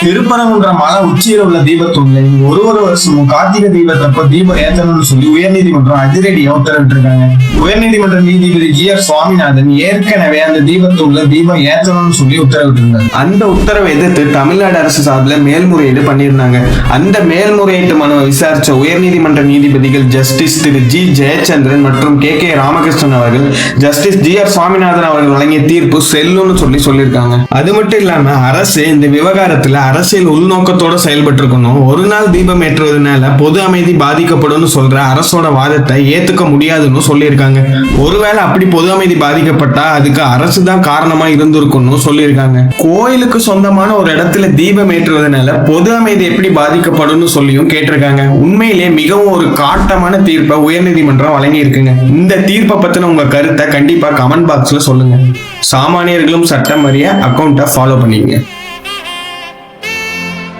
திருப்பரங்குன்ற மலை உச்சியில உள்ள தீபத்தூண்ல ஒரு வருஷமும் கார்த்திகை தீபத்தப்ப தீபம் ஏத்தணும்னு சொல்லி உயர்நீதிமன்றம் அதிரடியா உத்தரவிட்டிருக்காங்க. உயர்நீதிமன்ற நீதிபதி GR சுவாமிநாதன் ஏற்கனவே அந்த தீபத்தூண்ல தீபம் ஏத்தணும்னு சொல்லி உத்தரவிட்டிருந்தாங்க. அந்த உத்தரவை எதிர்த்து தமிழ்நாடு அரசு சார்பில் மேல்முறையீடு பண்ணியிருந்தாங்க. அந்த மேல்முறையீட்டு மனுவை விசாரிச்ச உயர்நீதிமன்ற நீதிபதிகள் ஜஸ்டிஸ் திரு G ஜெயச்சந்திரன் மற்றும் KK ராமகிருஷ்ணன் அவர்கள் ஜஸ்டிஸ் GR சுவாமிநாதன் அவர்கள் வழங்கிய தீர்ப்பு செல்லும்னு சொல்லியிருக்காங்க. அது மட்டும் இல்லாம அரசு இந்த விவகாரத்துல அரசியல் உள்நோக்கத்தோட செயல்பட்டு இருக்கணும். ஒரு நாள் தீபம் ஏற்றுவதனால பொது அமைதி பாதிக்கப்படும் சொல்ற அரசோட வாதத்தை ஏத்துக்க முடியாதுன்னு சொல்லியிருக்காங்க. ஒருவேளை அப்படி பொது அமைதி பாதிக்கப்பட்டா அதுக்கு அரசு தான் காரணமா இருந்திருக்கும்னு சொல்லியிருக்காங்க. கோயிலுக்கு சொந்தமான ஒரு இடத்துல தீபம் ஏற்றுவதனால பொது அமைதி எப்படி பாதிக்கப்படும் சொல்லியும் கேட்டிருக்காங்க. உண்மையிலேயே மிகவும் ஒரு காட்டமான தீர்ப்பை உயர்நீதிமன்றம் வழங்கி இருக்குங்க. இந்த தீர்ப்பை பத்தின உங்க கருத்தை கண்டிப்பா கமெண்ட் பாக்ஸ்ல சொல்லுங்க. சாமானியர்களும் சட்டம் அறிய அக்கௌண்ட்டை ஃபாலோ பண்ணிங்க.